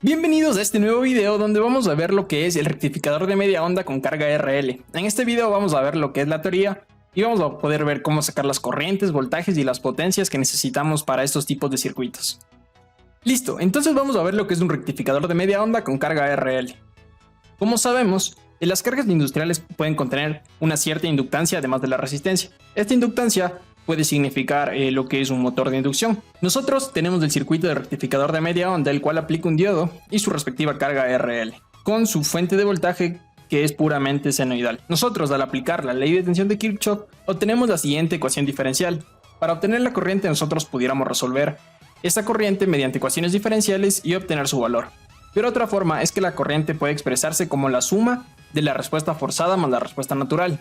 Bienvenidos a este nuevo video donde vamos a ver lo que es el rectificador de media onda con carga RL. En este video vamos a ver lo que es la teoría y vamos a poder ver cómo sacar las corrientes, voltajes y las potencias que necesitamos para estos tipos de circuitos. Listo, entonces vamos a ver lo que es un rectificador de media onda con carga RL. Como sabemos, las cargas industriales pueden contener una cierta inductancia además de la resistencia. Esta inductancia puede significar lo que es un motor de inducción. Nosotros tenemos el circuito de rectificador de media onda, el cual aplica un diodo y su respectiva carga RL, con su fuente de voltaje que es puramente senoidal. Nosotros, al aplicar la ley de tensión de Kirchhoff, obtenemos la siguiente ecuación diferencial. Para obtener la corriente, nosotros pudiéramos resolver esta corriente mediante ecuaciones diferenciales y obtener su valor. Pero otra forma es que la corriente puede expresarse como la suma de la respuesta forzada más la respuesta natural,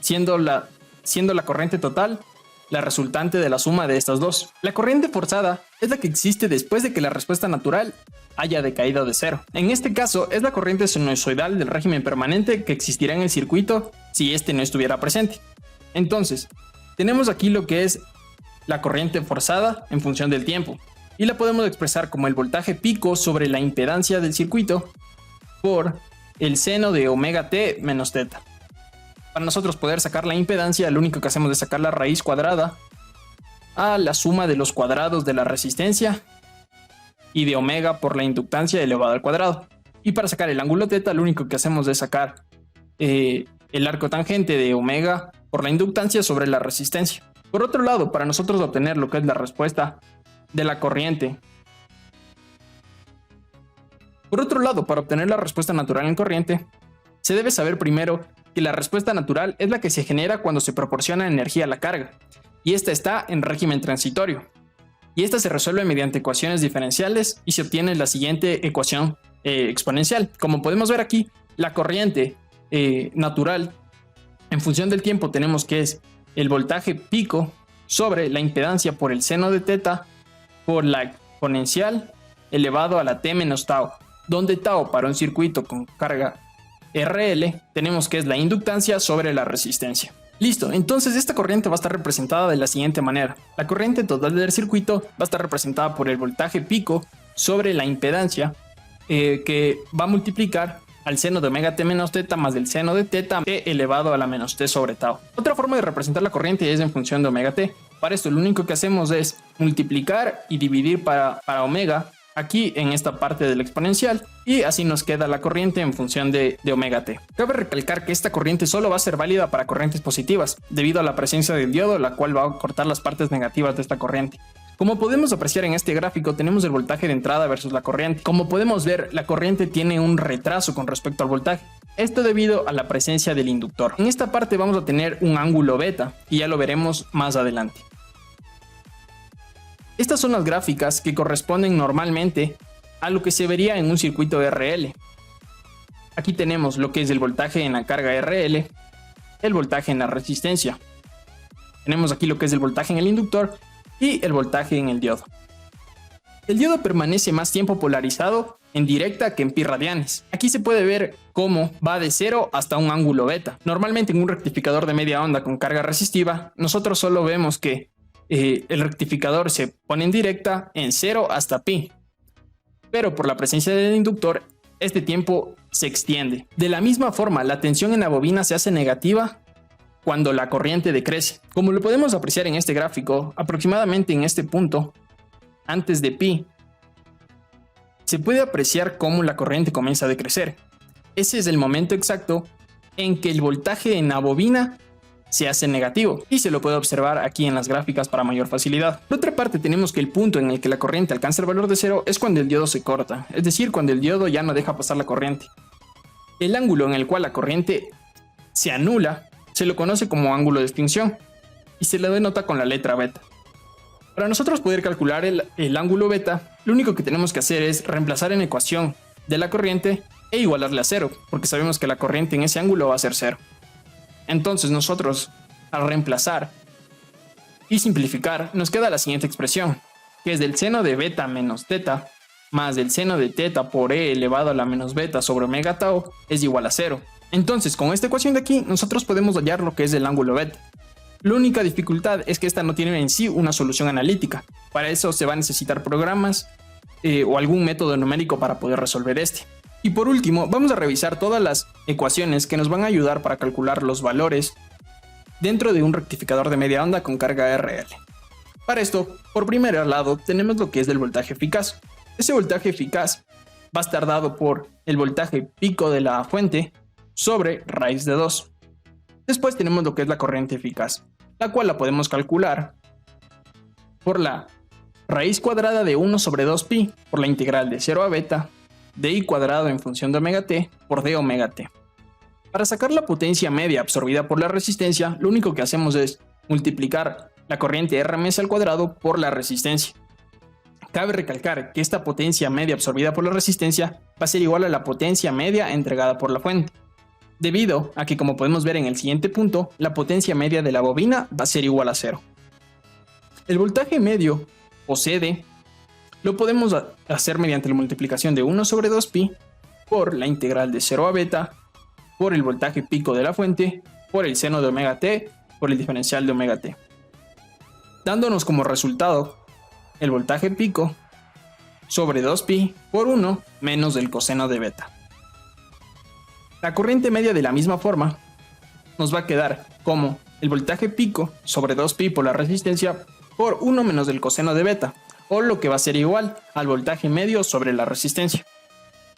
siendo la corriente total la resultante de la suma de estas dos. La corriente forzada es la que existe después de que la respuesta natural haya decaído de cero. En este caso es la corriente sinusoidal del régimen permanente que existirá en el circuito si este no estuviera presente. Entonces, tenemos aquí lo que es la corriente forzada en función del tiempo y la podemos expresar como el voltaje pico sobre la impedancia del circuito por el seno de omega t menos teta. Para nosotros poder sacar la impedancia, lo único que hacemos es sacar la raíz cuadrada a la suma de los cuadrados de la resistencia y de omega por la inductancia elevado al cuadrado. Y para sacar el ángulo teta, lo único que hacemos es sacar el arco tangente de omega por la inductancia sobre la resistencia. Por otro lado, para nosotros obtener lo que es la respuesta de la corriente, para obtener la respuesta natural en corriente, se debe saber primero que la respuesta natural es la que se genera cuando se proporciona energía a la carga, y esta está en régimen transitorio. Y esta se resuelve mediante ecuaciones diferenciales y se obtiene la siguiente ecuación exponencial. Como podemos ver aquí, la corriente natural, en función del tiempo, tenemos que es el voltaje pico sobre la impedancia por el seno de teta por la exponencial elevado a la t menos tau, donde tau para un circuito con carga RL tenemos que es la inductancia sobre la resistencia. Listo, entonces esta corriente va a estar representada de la siguiente manera. La corriente total del circuito va a estar representada por el voltaje pico sobre la impedancia que va a multiplicar al seno de omega t menos teta más del seno de teta t elevado a la menos t sobre tau. Otra forma de representar la corriente es en función de omega t. Para esto lo único que hacemos es multiplicar y dividir para omega aquí en esta parte del exponencial y así nos queda la corriente en función de omega t. Cabe recalcar que esta corriente solo va a ser válida para corrientes positivas debido a la presencia del diodo, la cual va a cortar las partes negativas de esta corriente. Como podemos apreciar en este gráfico, tenemos el voltaje de entrada versus la corriente. Como podemos ver, la corriente tiene un retraso con respecto al voltaje. Esto debido a la presencia del inductor. En esta parte vamos a tener un ángulo beta y ya lo veremos más adelante. Estas son las gráficas que corresponden normalmente a lo que se vería en un circuito RL. Aquí tenemos lo que es el voltaje en la carga RL, el voltaje en la resistencia. Tenemos aquí lo que es el voltaje en el inductor y el voltaje en el diodo. El diodo permanece más tiempo polarizado en directa que en pi radianes. Aquí se puede ver cómo va de 0 hasta un ángulo beta. Normalmente en un rectificador de media onda con carga resistiva, nosotros solo vemos que el rectificador se pone en directa en 0 hasta pi. Pero por la presencia del inductor, este tiempo se extiende. De la misma forma, la tensión en la bobina se hace negativa cuando la corriente decrece. Como lo podemos apreciar en este gráfico, aproximadamente en este punto, antes de pi, se puede apreciar cómo la corriente comienza a decrecer. Ese es el momento exacto en que el voltaje en la bobina se hace negativo y se lo puede observar aquí en las gráficas para mayor facilidad. Por otra parte, tenemos que el punto en el que la corriente alcanza el valor de 0 es cuando el diodo se corta, es decir, cuando el diodo ya no deja pasar la corriente. El ángulo en el cual la corriente se anula se lo conoce como ángulo de extinción y se le denota con la letra beta. Para nosotros poder calcular el ángulo beta, lo único que tenemos que hacer es reemplazar en la ecuación de la corriente e igualarle a 0, porque sabemos que la corriente en ese ángulo va a ser 0. Entonces nosotros, al reemplazar y simplificar, nos queda la siguiente expresión, que es del seno de beta menos teta más del seno de teta por e elevado a la menos beta sobre omega tau es igual a 0. Entonces, con esta ecuación de aquí, nosotros podemos hallar lo que es el ángulo beta. La única dificultad es que esta no tiene en sí una solución analítica. Para eso se va a necesitar programas o algún método numérico para poder resolver este. Y por último, vamos a revisar todas las ecuaciones que nos van a ayudar para calcular los valores dentro de un rectificador de media onda con carga RL. Para esto, por primer lado, tenemos lo que es el voltaje eficaz. Ese voltaje eficaz va a estar dado por el voltaje pico de la fuente sobre raíz de 2. Después tenemos lo que es la corriente eficaz, la cual la podemos calcular por la raíz cuadrada de 1 sobre 2pi por la integral de 0 a beta de i cuadrado en función de omega t por d omega t. Para sacar la potencia media absorbida por la resistencia, lo único que hacemos es multiplicar la corriente RMS al cuadrado por la resistencia. Cabe recalcar que esta potencia media absorbida por la resistencia va a ser igual a la potencia media entregada por la fuente, debido a que, como podemos ver en el siguiente punto, la potencia media de la bobina va a ser igual a 0. El voltaje medio, o CD, lo podemos hacer mediante la multiplicación de 1 sobre 2pi por la integral de 0 a beta por el voltaje pico de la fuente por el seno de omega t por el diferencial de omega t, dándonos como resultado el voltaje pico sobre 2pi por 1 menos el coseno de beta. La corriente media de la misma forma nos va a quedar como el voltaje pico sobre 2pi por la resistencia por 1 menos el coseno de beta, o lo que va a ser igual al voltaje medio sobre la resistencia.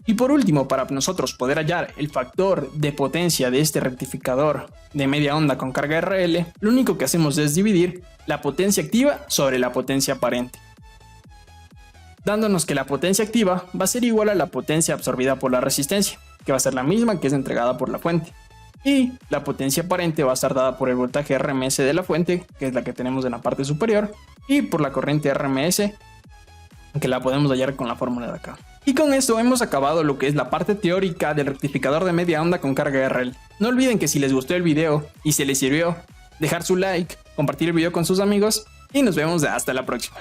Y por último, para nosotros poder hallar el factor de potencia de este rectificador de media onda con carga RL, lo único que hacemos es dividir la potencia activa sobre la potencia aparente, dándonos que la potencia activa va a ser igual a la potencia absorbida por la resistencia, que va a ser la misma que es entregada por la fuente, y la potencia aparente va a estar dada por el voltaje RMS de la fuente, que es la que tenemos en la parte superior, y por la corriente RMS, que la podemos hallar con la fórmula de acá. Y con esto hemos acabado lo que es la parte teórica del rectificador de media onda con carga RL. No olviden que si les gustó el video y se les sirvió, dejar su like, compartir el video con sus amigos, y nos vemos hasta la próxima.